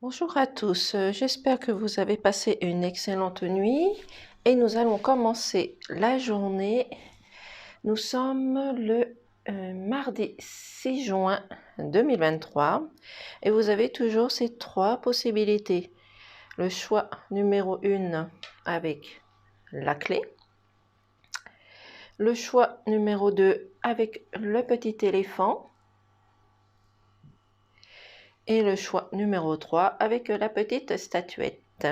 Bonjour à tous, j'espère que vous avez passé une excellente nuit et nous allons commencer la journée. Nous sommes le mardi 6 juin 2023 et vous avez toujours ces trois possibilités. Le choix numéro 1 avec la clé, le choix numéro 2 avec le petit éléphant et le choix numéro 3 avec la petite statuette.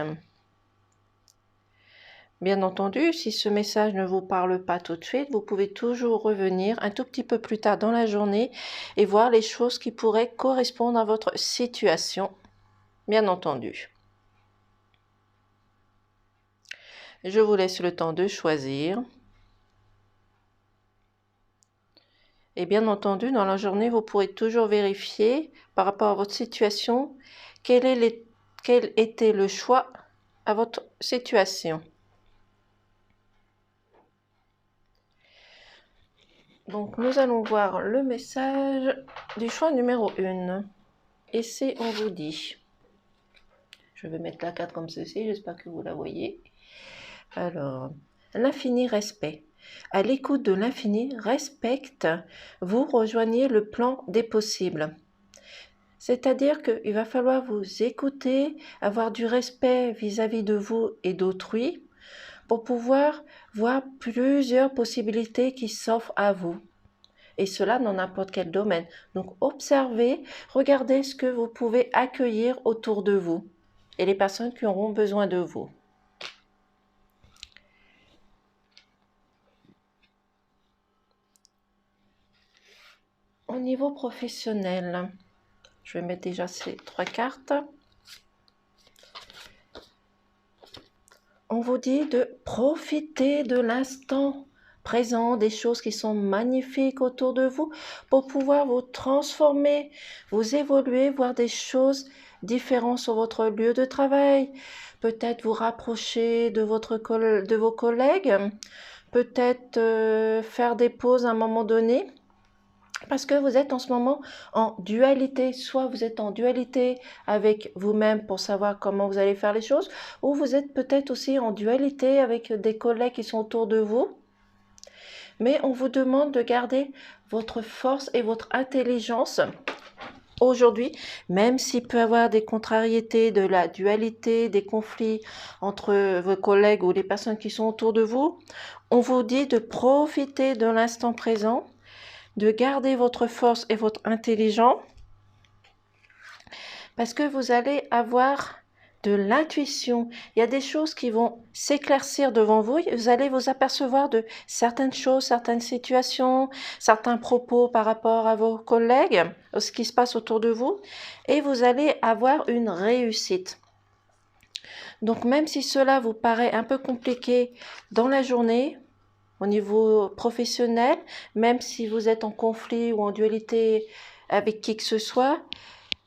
Bien entendu, si ce message ne vous parle pas tout de suite, vous pouvez toujours revenir un tout petit peu plus tard dans la journée et voir les choses qui pourraient correspondre à votre situation, bien entendu. Je vous laisse le temps de choisir. Et bien entendu, dans la journée, vous pourrez toujours vérifier par rapport à votre situation quel était le choix à votre situation. Donc, nous allons voir le message du choix numéro 1. Et c'est on vous dit. Je vais mettre la carte comme ceci, j'espère que vous la voyez. Alors, l'infini respect. À l'écoute de l'infini, respecte, vous rejoignez le plan des possibles. C'est-à-dire qu'il va falloir vous écouter, avoir du respect vis-à-vis de vous et d'autrui pour pouvoir voir plusieurs possibilités qui s'offrent à vous. Et cela dans n'importe quel domaine. Donc observez, regardez ce que vous pouvez accueillir autour de vous et les personnes qui auront besoin de vous. Au niveau professionnel, je vais mettre déjà ces trois cartes. On vous dit de profiter de l'instant présent, des choses qui sont magnifiques autour de vous pour pouvoir vous transformer, vous évoluer, voir des choses différentes sur votre lieu de travail, peut-être vous rapprocher de vos collègues, peut-être faire des pauses à un moment donné. Parce que vous êtes en ce moment en dualité, soit vous êtes en dualité avec vous-même pour savoir comment vous allez faire les choses, ou vous êtes peut-être aussi en dualité avec des collègues qui sont autour de vous. Mais on vous demande de garder votre force et votre intelligence aujourd'hui, même s'il peut y avoir des contrariétés, de la dualité, des conflits entre vos collègues ou les personnes qui sont autour de vous. On vous dit de profiter de l'instant présent, de garder votre force et votre intelligence parce que vous allez avoir de l'intuition. Il y a des choses qui vont s'éclaircir devant vous. Vous allez vous apercevoir de certaines choses, certaines situations, certains propos par rapport à vos collègues, ce qui se passe autour de vous, et vous allez avoir une réussite. Donc même si cela vous paraît un peu compliqué dans la journée, au niveau professionnel, même si vous êtes en conflit ou en dualité avec qui que ce soit,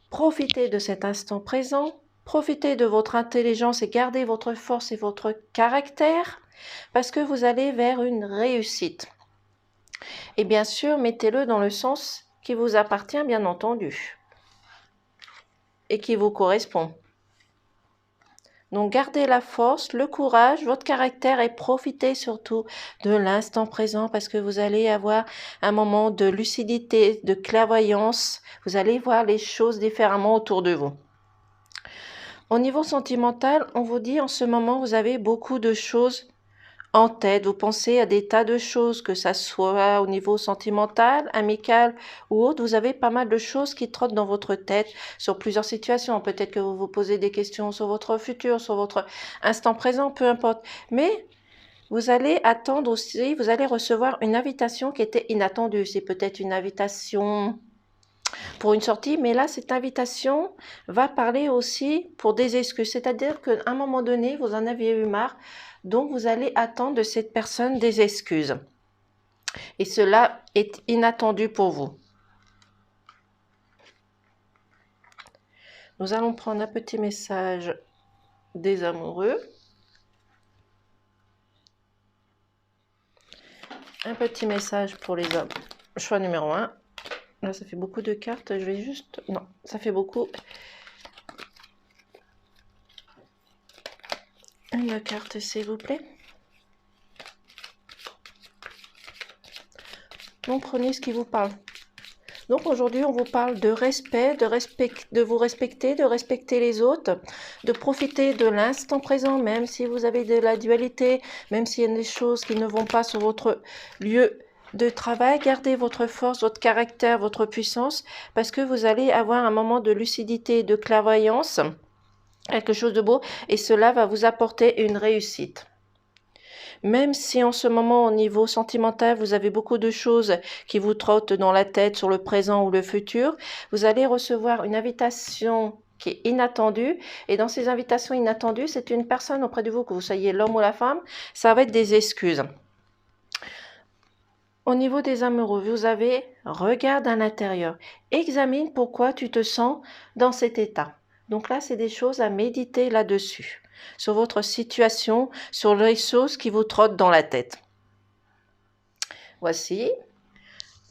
profitez de cet instant présent, profitez de votre intelligence et gardez votre force et votre caractère parce que vous allez vers une réussite. Et bien sûr, mettez-le dans le sens qui vous appartient, bien entendu, et qui vous correspond. Donc gardez la force, le courage, votre caractère et profitez surtout de l'instant présent parce que vous allez avoir un moment de lucidité, de clairvoyance. Vous allez voir les choses différemment autour de vous. Au niveau sentimental, on vous dit en ce moment, vous avez beaucoup de choses en tête. Vous pensez à des tas de choses, que ça soit au niveau sentimental, amical ou autre. Vous avez pas mal de choses qui trottent dans votre tête sur plusieurs situations. Peut-être que vous vous posez des questions sur votre futur, sur votre instant présent, peu importe. Mais vous allez attendre aussi, vous allez recevoir une invitation qui était inattendue. C'est peut-être une invitation pour une sortie, mais là, cette invitation va parler aussi pour des excuses. C'est-à-dire qu'à un moment donné, vous en aviez eu marre, donc vous allez attendre de cette personne des excuses. Et cela est inattendu pour vous. Nous allons prendre un petit message des amoureux. Un petit message pour les hommes. Choix numéro 1. Là, ça fait beaucoup de cartes. Je vais juste... Non, ça fait beaucoup. Une carte, s'il vous plaît. Donc, prenez ce qui vous parle. Donc aujourd'hui, on vous parle de respect, de vous respecter, de respecter les autres, de profiter de l'instant présent, même si vous avez de la dualité, même s'il y a des choses qui ne vont pas sur votre lieu de travail. Gardez votre force, votre caractère, votre puissance, parce que vous allez avoir un moment de lucidité, de clairvoyance, quelque chose de beau, et cela va vous apporter une réussite. Même si en ce moment, au niveau sentimental, vous avez beaucoup de choses qui vous trottent dans la tête sur le présent ou le futur, vous allez recevoir une invitation qui est inattendue. Et dans ces invitations inattendues, c'est une personne auprès de vous, que vous soyez l'homme ou la femme, ça va être des excuses. Au niveau des amoureux, vous avez regarde à l'intérieur. Examine pourquoi tu te sens dans cet état. Donc là, c'est des choses à méditer là-dessus, sur votre situation, sur les choses qui vous trottent dans la tête. Voici,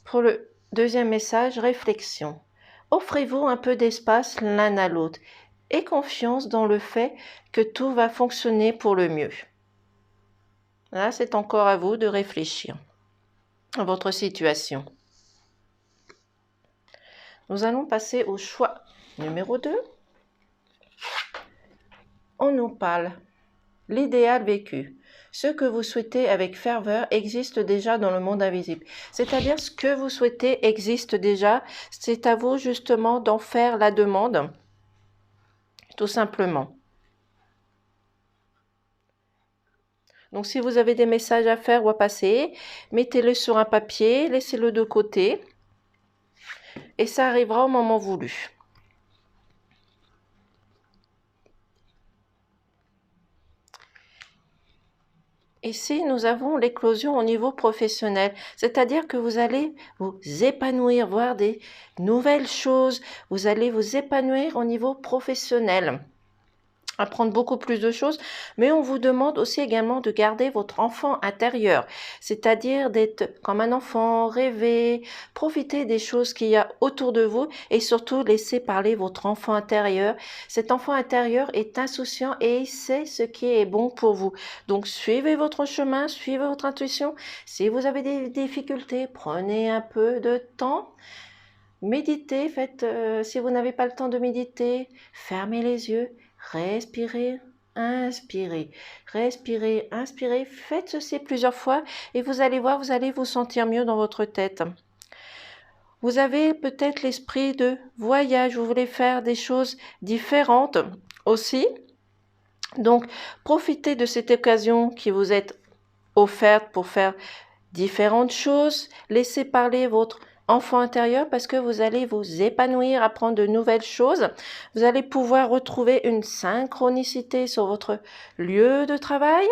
pour le deuxième message, réflexion. Offrez-vous un peu d'espace l'un à l'autre et confiance dans le fait que tout va fonctionner pour le mieux. Là, c'est encore à vous de réfléchir à votre situation. Nous allons passer au choix numéro 2. On nous parle l'idéal vécu. Ce que vous souhaitez avec ferveur existe déjà dans le monde invisible. C'est-à-dire ce que vous souhaitez existe déjà. C'est à vous justement d'en faire la demande, tout simplement. Donc si vous avez des messages à faire ou à passer, mettez-le sur un papier, laissez-le de côté et ça arrivera au moment voulu. Ici, nous avons l'éclosion au niveau professionnel, c'est-à-dire que vous allez vous épanouir, voir des nouvelles choses, vous allez vous épanouir au niveau professionnel, apprendre beaucoup plus de choses, mais on vous demande aussi également de garder votre enfant intérieur, c'est-à-dire d'être comme un enfant, rêver, profiter des choses qu'il y a autour de vous et surtout laisser parler votre enfant intérieur. Cet enfant intérieur est insouciant et il sait ce qui est bon pour vous. Donc suivez votre chemin, suivez votre intuition. Si vous avez des difficultés, prenez un peu de temps. Méditez, si vous n'avez pas le temps de méditer, fermez les yeux. Respirez, inspirez, respirez, inspirez. Faites ceci plusieurs fois et vous allez voir, vous allez vous sentir mieux dans votre tête. Vous avez peut-être l'esprit de voyage, vous voulez faire des choses différentes aussi. Donc, profitez de cette occasion qui vous est offerte pour faire différentes choses. Laissez parler votre enfant intérieur parce que vous allez vous épanouir, apprendre de nouvelles choses. Vous allez pouvoir retrouver une synchronicité sur votre lieu de travail.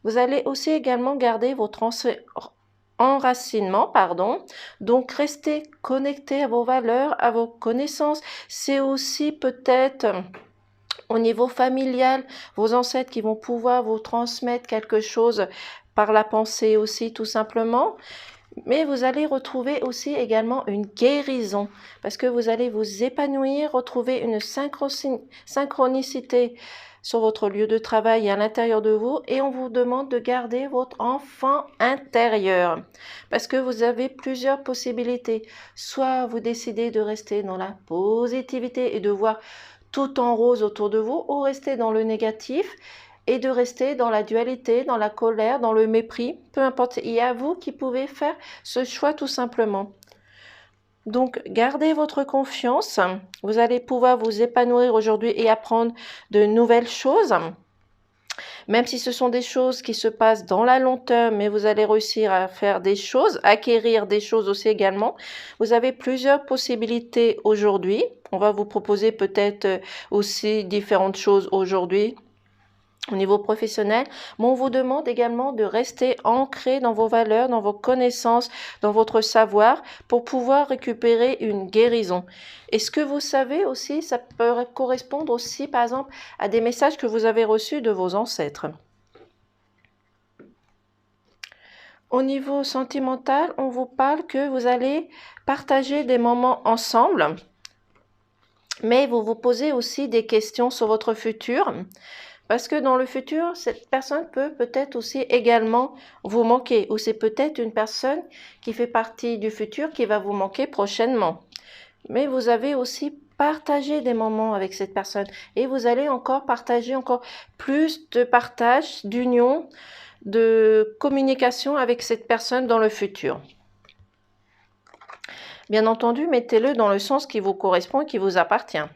Vous allez aussi également garder votre enracinement, donc restez connecté à vos valeurs, à vos connaissances. C'est aussi peut-être au niveau familial, vos ancêtres qui vont pouvoir vous transmettre quelque chose par la pensée aussi, tout simplement. Mais vous allez retrouver aussi également une guérison parce que vous allez vous épanouir, retrouver une synchronicité sur votre lieu de travail et à l'intérieur de vous et on vous demande de garder votre enfant intérieur parce que vous avez plusieurs possibilités. Soit vous décidez de rester dans la positivité et de voir tout en rose autour de vous ou rester dans le négatif et de rester dans la dualité, dans la colère, dans le mépris, peu importe, il y a vous qui pouvez faire ce choix tout simplement. Donc, gardez votre confiance, vous allez pouvoir vous épanouir aujourd'hui et apprendre de nouvelles choses, même si ce sont des choses qui se passent dans la long terme, mais vous allez réussir à faire des choses, acquérir des choses aussi également. Vous avez plusieurs possibilités aujourd'hui, on va vous proposer peut-être aussi différentes choses aujourd'hui, au niveau professionnel, mais on vous demande également de rester ancré dans vos valeurs, dans vos connaissances, dans votre savoir pour pouvoir récupérer une guérison. Et ce que vous savez aussi, ça peut correspondre aussi par exemple à des messages que vous avez reçus de vos ancêtres. Au niveau sentimental, on vous parle que vous allez partager des moments ensemble, mais vous vous posez aussi des questions sur votre futur. Parce que dans le futur, cette personne peut peut-être aussi également vous manquer. Ou c'est peut-être une personne qui fait partie du futur qui va vous manquer prochainement. Mais vous avez aussi partagé des moments avec cette personne. Et vous allez encore partager encore plus de partage, d'union, de communication avec cette personne dans le futur. Bien entendu, mettez-le dans le sens qui vous correspond et qui vous appartient.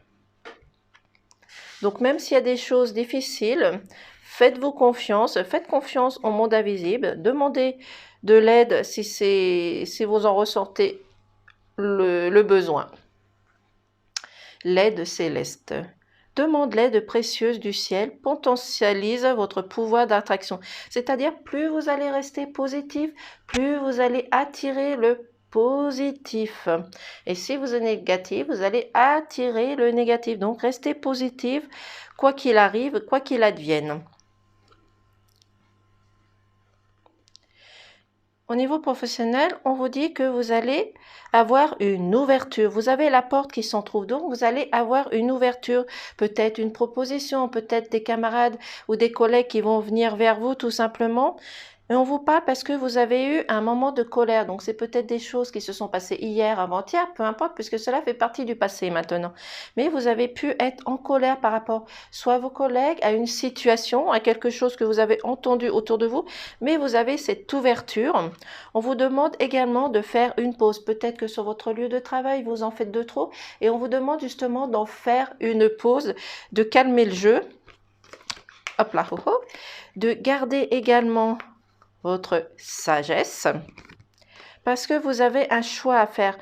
Donc même s'il y a des choses difficiles, faites-vous confiance, faites confiance au monde invisible, demandez de l'aide si vous en ressentez le besoin. L'aide céleste. Demande l'aide précieuse du ciel, potentialise votre pouvoir d'attraction. C'est-à-dire, plus vous allez rester positif, plus vous allez attirer le positif. Et si vous êtes négatif, vous allez attirer le négatif. Donc, restez positif, quoi qu'il arrive, quoi qu'il advienne. Au niveau professionnel, on vous dit que vous allez avoir une ouverture. Vous avez la porte qui s'en trouve, donc vous allez avoir une ouverture, peut-être une proposition, peut-être des camarades ou des collègues qui vont venir vers vous tout simplement. Et on vous parle parce que vous avez eu un moment de colère. Donc, c'est peut-être des choses qui se sont passées hier, avant-hier, peu importe, puisque cela fait partie du passé maintenant. Mais vous avez pu être en colère par rapport soit à vos collègues, à une situation, à quelque chose que vous avez entendu autour de vous, mais vous avez cette ouverture. On vous demande également de faire une pause. Peut-être que sur votre lieu de travail, vous en faites de trop. Et on vous demande justement d'en faire une pause, de calmer le jeu. Hop là, de garder également votre sagesse, parce que vous avez un choix à faire.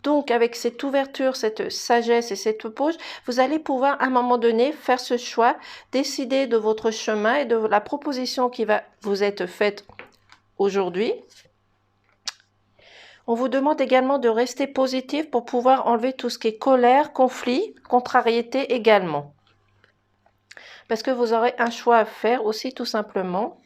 Donc, avec cette ouverture, cette sagesse et cette pause, vous allez pouvoir à un moment donné faire ce choix, décider de votre chemin et de la proposition qui va vous être faite aujourd'hui. On vous demande également de rester positif pour pouvoir enlever tout ce qui est colère, conflit, contrariété également. Parce que vous aurez un choix à faire aussi tout simplement.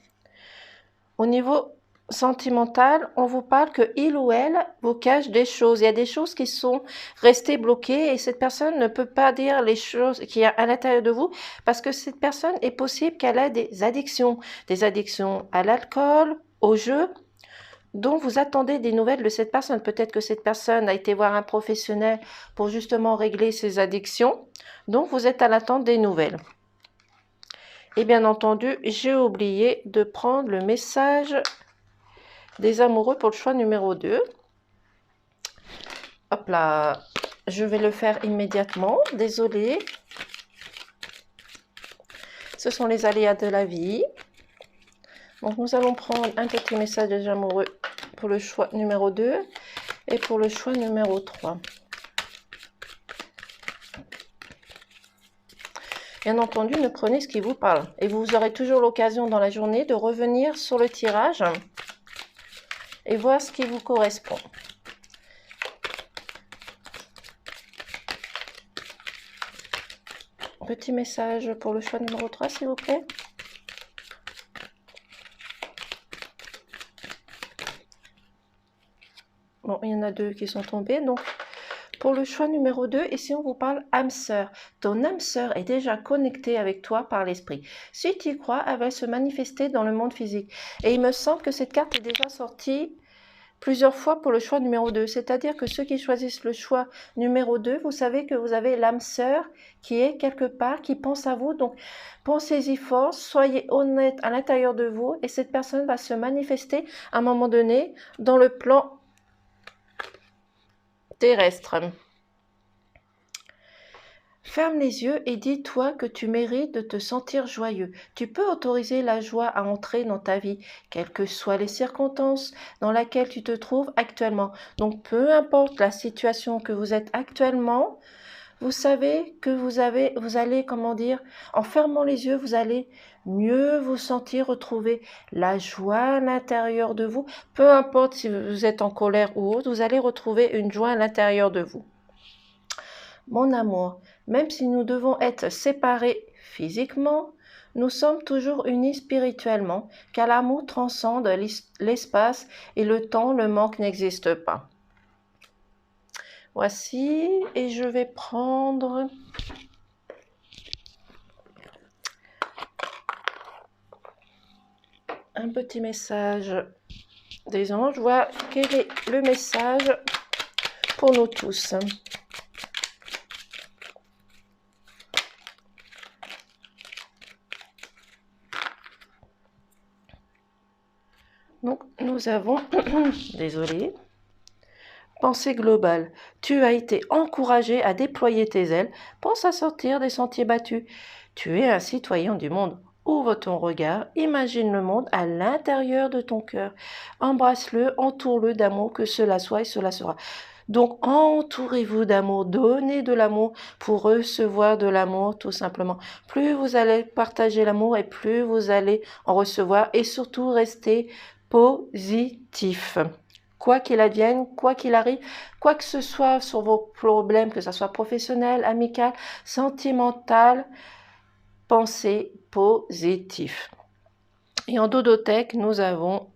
Au niveau sentimental, on vous parle que il ou elle vous cache des choses. Il y a des choses qui sont restées bloquées et cette personne ne peut pas dire les choses qu'il y a à l'intérieur de vous parce que cette personne est possible qu'elle ait des addictions à l'alcool, au jeu, dont vous attendez des nouvelles de cette personne. Peut-être que cette personne a été voir un professionnel pour justement régler ses addictions, donc vous êtes à l'attente des nouvelles. Et bien entendu, j'ai oublié de prendre le message des amoureux pour le choix numéro 2. Hop là, je vais le faire immédiatement, désolée. Ce sont les aléas de la vie. Donc nous allons prendre un petit message des amoureux pour le choix numéro 2 et pour le choix numéro 3. Bien entendu, ne prenez ce qui vous parle. Et vous aurez toujours l'occasion dans la journée de revenir sur le tirage et voir ce qui vous correspond. Petit message pour le choix numéro 3, s'il vous plaît. Bon, il y en a 2 qui sont tombés, donc pour le choix numéro 2, ici on vous parle âme sœur. Ton âme sœur est déjà connectée avec toi par l'esprit. Si tu y crois, elle va se manifester dans le monde physique. Et il me semble que cette carte est déjà sortie plusieurs fois pour le choix numéro 2. C'est-à-dire que ceux qui choisissent le choix numéro 2, vous savez que vous avez l'âme sœur qui est quelque part, qui pense à vous. Donc, pensez-y fort, soyez honnête à l'intérieur de vous et cette personne va se manifester à un moment donné dans le plan terrestre. Ferme les yeux et dis-toi que tu mérites de te sentir joyeux. Tu peux autoriser la joie à entrer dans ta vie, quelles que soient les circonstances dans lesquelles tu te trouves actuellement. Donc, peu importe la situation que vous êtes actuellement, vous savez que vous allez, en fermant les yeux, vous allez mieux vous sentir retrouver la joie à l'intérieur de vous. Peu importe si vous êtes en colère ou autre, vous allez retrouver une joie à l'intérieur de vous. Mon amour, même si nous devons être séparés physiquement, nous sommes toujours unis spirituellement, car l'amour transcende l'espace et le temps, le manque n'existe pas. Voici, et je vais prendre un petit message des anges, voir quel est le message pour nous tous. Donc, nous avons, désolé, pensée globale. Tu as été encouragé à déployer tes ailes. Pense à sortir des sentiers battus. Tu es un citoyen du monde. Ouvre ton regard, imagine le monde à l'intérieur de ton cœur. Embrasse-le, entoure-le d'amour, que cela soit et cela sera. Donc, entourez-vous d'amour, donnez de l'amour pour recevoir de l'amour, tout simplement. Plus vous allez partager l'amour et plus vous allez en recevoir, et surtout rester positif. Quoi qu'il advienne, quoi qu'il arrive, quoi que ce soit sur vos problèmes, que ce soit professionnel, amical, sentimental, pensez positif. Et en dodothèque, nous avons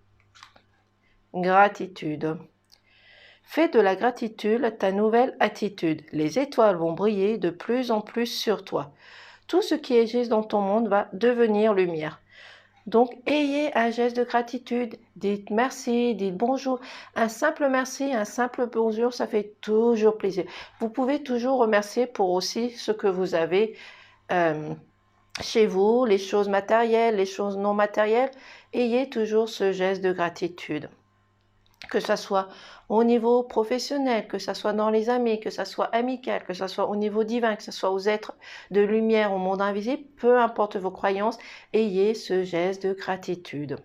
gratitude. Fais de la gratitude ta nouvelle attitude. Les étoiles vont briller de plus en plus sur toi. Tout ce qui existe dans ton monde va devenir lumière. Donc, ayez un geste de gratitude. Dites merci, dites bonjour. Un simple merci, un simple bonjour, ça fait toujours plaisir. Vous pouvez toujours remercier pour aussi ce que vous avez chez vous, les choses matérielles, les choses non matérielles. Ayez toujours ce geste de gratitude. Que ça soit au niveau professionnel, que ça soit dans les amis, que ça soit amical, que ça soit au niveau divin, que ça soit aux êtres de lumière, au monde invisible, peu importe vos croyances, ayez ce geste de gratitude.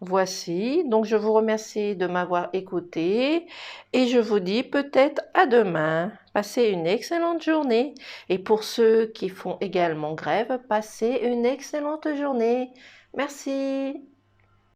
Voici, donc je vous remercie de m'avoir écouté et je vous dis peut-être à demain. Passez une excellente journée et pour ceux qui font également grève, passez une excellente journée. Merci.